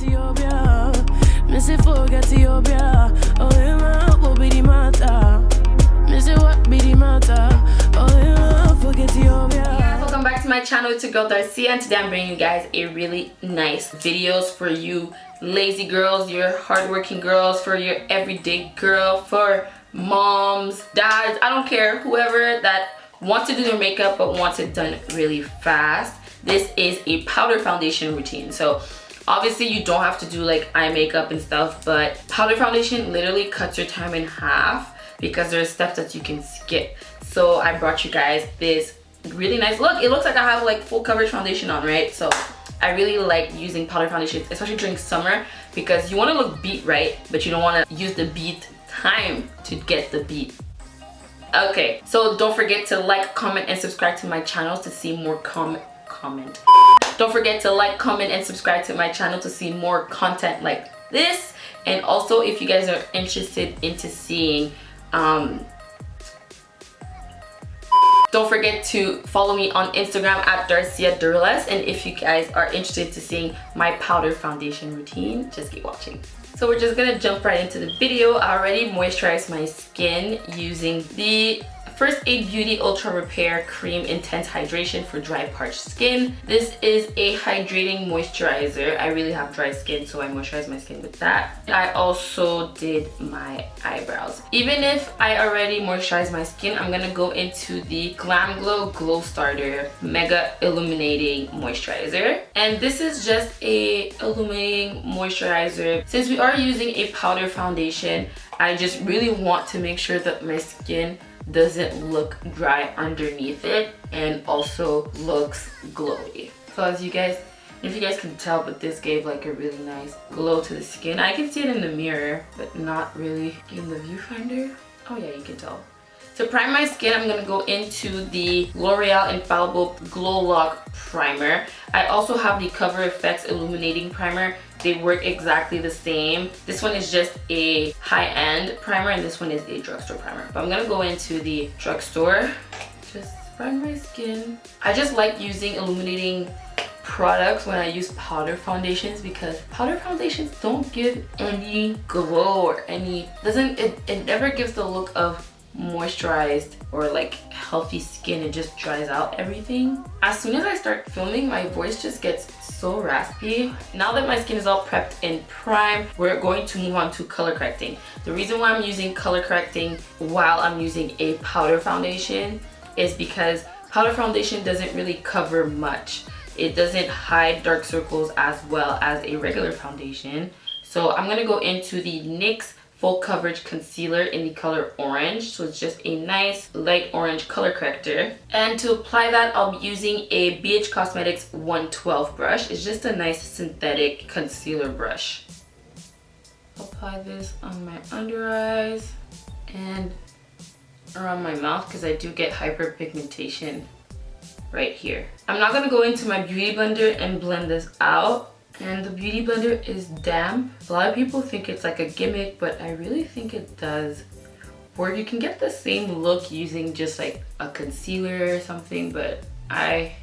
Ethiopia. Me say forget Ethiopia. Oh, yeah, what be the matter? Me say what be the matter? Oh, yeah, forget Ethiopia. Yeah, welcome back to my channel. It's your girl Darcia, and today I'm bringing you guys a really nice videos for you lazy girls, your hardworking girls, for your everyday girl, for moms, dads, I don't care, whoever that wants to do their makeup but wants it done really fast. This is a powder foundation routine. So obviously you don't have to do like eye makeup and stuff, but powder foundation literally cuts your time in half because there's steps that you can skip. So I brought you guys this really nice look. It looks like I have like full coverage foundation on, right? So I really like using powder foundations, especially during summer, because you want to look beat, right? But you don't want to use the beat time to get the beat. Okay, so don't forget to like, comment, and subscribe to my channel to see more Don't forget to like, comment, and subscribe to my channel to see more content like this. And also, if you guys are interested into seeing don't forget to follow me on Instagram at Darcia Dorilas. And if you guys are interested to seeing my powder foundation routine, just keep watching. So we're just gonna jump right into the video. I already moisturized my skin using the First Aid Beauty Ultra Repair Cream Intense Hydration for dry parched skin. This is a hydrating moisturizer. I really have dry skin, so I moisturize my skin with that. I also did my eyebrows. Even if I already moisturized my skin, I'm gonna go into the Glam Glow Glow Starter Mega Illuminating Moisturizer. And this is just a illuminating moisturizer. Since we are using a powder foundation, I just really want to make sure that my skin doesn't look dry underneath it and also looks glowy. So as you guys, if you guys can tell, but this gave like a really nice glow to the skin. I can see it in the mirror, but not really in the viewfinder. Oh yeah, you can tell. To prime my skin, I'm gonna go into the L'Oreal Infallible Glow Lock Primer. I also have the Cover FX Illuminating Primer. They work exactly the same. This one is just a high-end primer and this one is a drugstore primer. But I'm gonna go into the drugstore, just prime my skin. I just like using illuminating products when I use powder foundations because powder foundations don't give any glow or any, it never gives the look of moisturized or like healthy skin. It just dries out everything. As soon as I start filming, my voice just gets so raspy. Now that my skin is all prepped and primed, we're going to move on to color correcting. The reason why I'm using color correcting while I'm using a powder foundation is because powder foundation doesn't really cover much. It doesn't hide dark circles as well as a regular foundation. So I'm gonna go into the NYX Full Coverage Concealer in the color Orange. So it's just a nice light orange color corrector. And to apply that, I'll be using a BH Cosmetics 112 brush. It's just a nice synthetic concealer brush. Apply this on my under eyes and around my mouth because I do get hyperpigmentation right here. I'm not gonna go into my beauty blender and blend this out. And the beauty blender is damp. A lot of people think it's like a gimmick, but I really think it does work. You can get the same look using just like a concealer or something, but I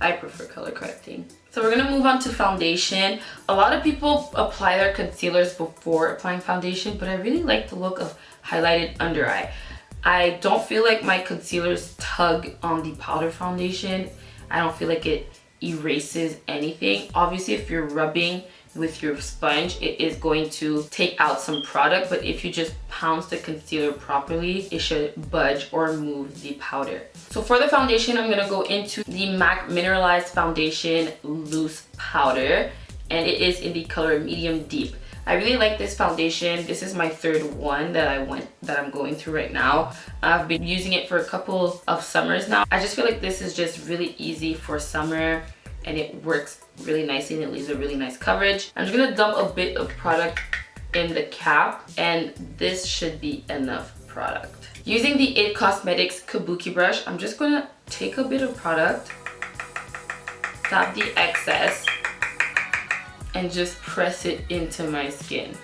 prefer color correcting. So we're gonna move on to foundation. A lot of people apply their concealers before applying foundation, but I really like the look of highlighted under eye. I don't feel like my concealers tug on the powder foundation. I don't feel like it erases anything. Obviously, if you're rubbing with your sponge, it is going to take out some product, but if you just pounce the concealer properly, it should budge or move the powder. So for the foundation, I'm gonna go into the MAC Mineralized Foundation Loose Powder, and it is in the color Medium Deep. I really like this foundation. This is my third one that I'm going through right now. I've been using it for a couple of summers now. I just feel like this is just really easy for summer and it works really nicely and it leaves a really nice coverage. I'm just gonna dump a bit of product in the cap and this should be enough product. Using the IT Cosmetics Kabuki brush, I'm just gonna take a bit of product, tap the excess, and just press it into my skin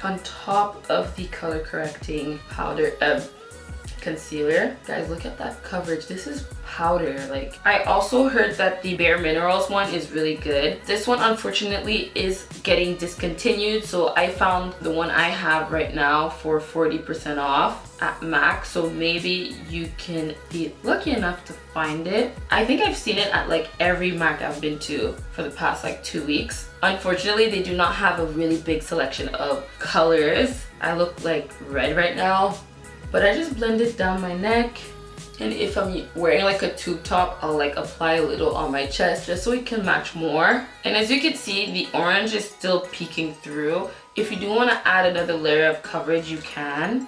on top of the color correcting powder concealer. Guys, look at that coverage. This is powder. Like, I also heard that the Bare Minerals one is really good. This one unfortunately is getting discontinued, so I found the one I have right now for 40% off at MAC, so maybe you can be lucky enough to find it. I think I've seen it at like every MAC I've been to for the past like 2 weeks. Unfortunately, they do not have a really big selection of colors. I look like red right now, but I just blend it down my neck. And if I'm wearing like a tube top, I'll like apply a little on my chest just so it can match more. And as you can see, the orange is still peeking through. If you do want to add another layer of coverage, you can.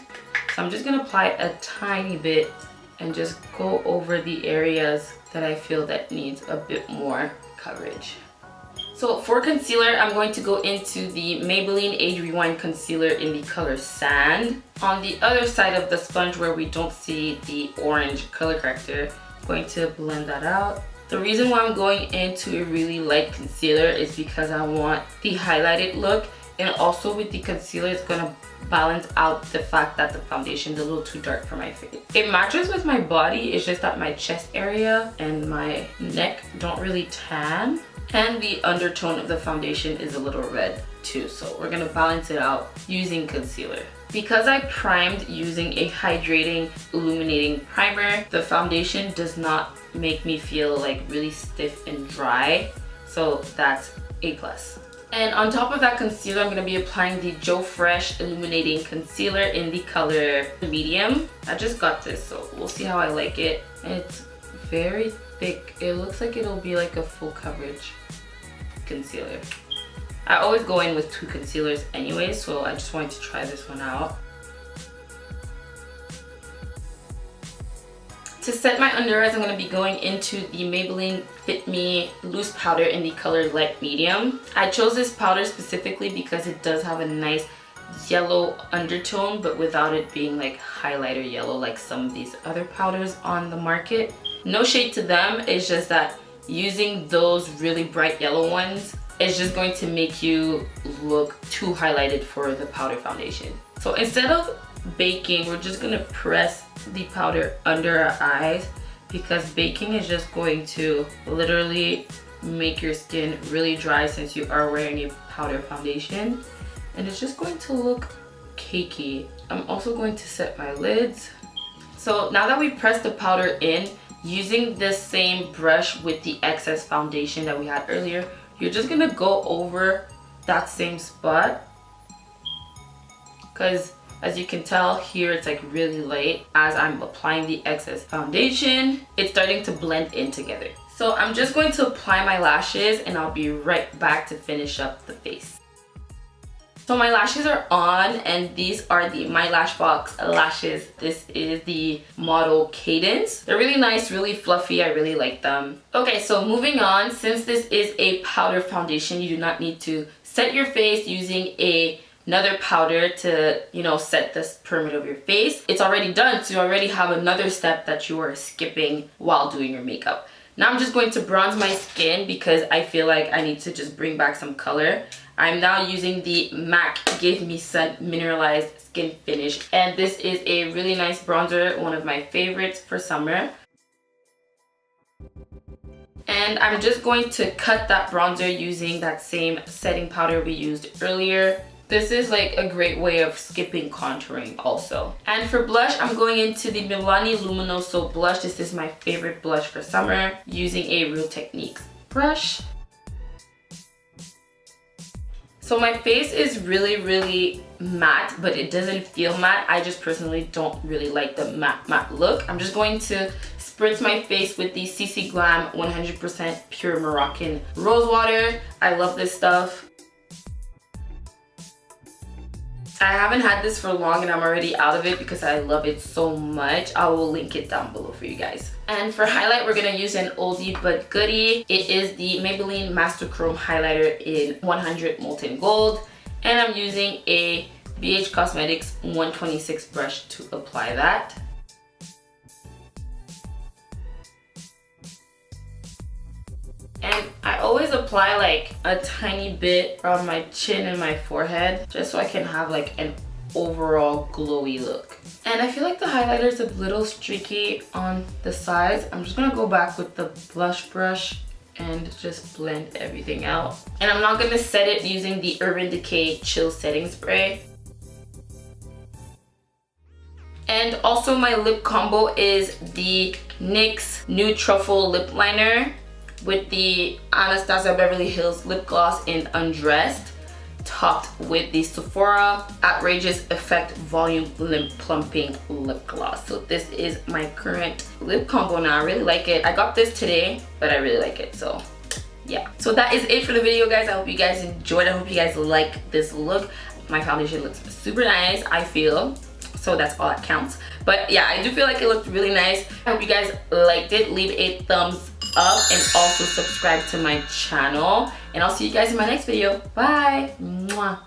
So I'm just gonna apply a tiny bit and just go over the areas that I feel that needs a bit more coverage. So for concealer, I'm going to go into the Maybelline Age Rewind Concealer in the color Sand. On the other side of the sponge where we don't see the orange color corrector, I'm going to blend that out. The reason why I'm going into a really light concealer is because I want the highlighted look, and also with the concealer, it's gonna balance out the fact that the foundation is a little too dark for my face. It matches with my body, it's just that my chest area and my neck don't really tan. And the undertone of the foundation is a little red too, so we're gonna balance it out using concealer. Because I primed using a hydrating, illuminating primer, the foundation does not make me feel like really stiff and dry, so that's A+. And on top of that concealer, I'm gonna be applying the Joe Fresh Illuminating Concealer in the color Medium. I just got this, so we'll see how I like it. And it's very thick. It looks like it'll be like a full coverage concealer. I always go in with 2 concealers anyway, so I just wanted to try this one out. To set my under eyes, I'm going to be going into the Maybelline Fit Me Loose Powder in the color Light Medium. I chose this powder specifically because it does have a nice yellow undertone, but without it being like highlighter yellow like some of these other powders on the market. No shade to them, it's just that using those really bright yellow ones is just going to make you look too highlighted for the powder foundation. So instead of baking, we're just gonna press the powder under our eyes, because baking is just going to literally make your skin really dry since you are wearing a powder foundation, and it's just going to look cakey. I'm also going to set my lids. So now that we pressed the powder in, using this same brush with the excess foundation that we had earlier, you're just gonna go over that same spot, because as you can tell here, it's like really light. As I'm applying the excess foundation, it's starting to blend in together. So I'm just going to apply my lashes and I'll be right back to finish up the face. So my lashes are on, and these are the My Lashbox lashes. This is the model Cadence. They're really nice, really fluffy. I really like them. Okay, so moving on, since this is a powder foundation, you do not need to set your face using another powder to, set this perimeter of your face. It's already done, so you already have another step that you are skipping while doing your makeup. Now I'm just going to bronze my skin because I feel like I need to just bring back some color. I'm now using the MAC Give Me Sun Mineralized Skin Finish, and this is a really nice bronzer, one of my favorites for summer. And I'm just going to cut that bronzer using that same setting powder we used earlier. This is like a great way of skipping contouring also. And for blush, I'm going into the Milani Luminoso blush. This is my favorite blush for summer, using a Real Techniques brush. So my face is really matte, but it doesn't feel matte. I just personally don't really like the matte look. I'm just going to spritz my face with the CC Glam 100% Pure Moroccan Rose Water. I love this stuff. I haven't had this for long and I'm already out of it because I love it so much. I will link it down below for you guys. And for highlight, we're gonna use an oldie but goodie. It is the Maybelline Master Chrome Highlighter in 100 Molten Gold. And I'm using a BH Cosmetics 126 brush to apply that. And I always apply like a tiny bit on my chin and my forehead just so I can have like an overall glowy look. And I feel like the highlighter is a little streaky on the sides. I'm just gonna go back with the blush brush and just blend everything out. And I'm not gonna set it using the Urban Decay Chill Setting Spray. And also my lip combo is the NYX Nude Truffle Lip Liner with the Anastasia Beverly Hills Lip Gloss in Undressed, topped with the Sephora Outrageous Effect Volume Lip Plumping Lip Gloss. So this is my current lip combo now. I really like it. I got this today, but I really like it, so yeah. So that is it for the video, guys. I hope you guys enjoyed. I hope you guys like this look. My foundation looks super nice, I feel. So that's all that counts. But yeah, I do feel like it looked really nice. I hope you guys liked it. Leave a thumbs up and also subscribe to my channel. And I'll see you guys in my next video. Bye. Mwah.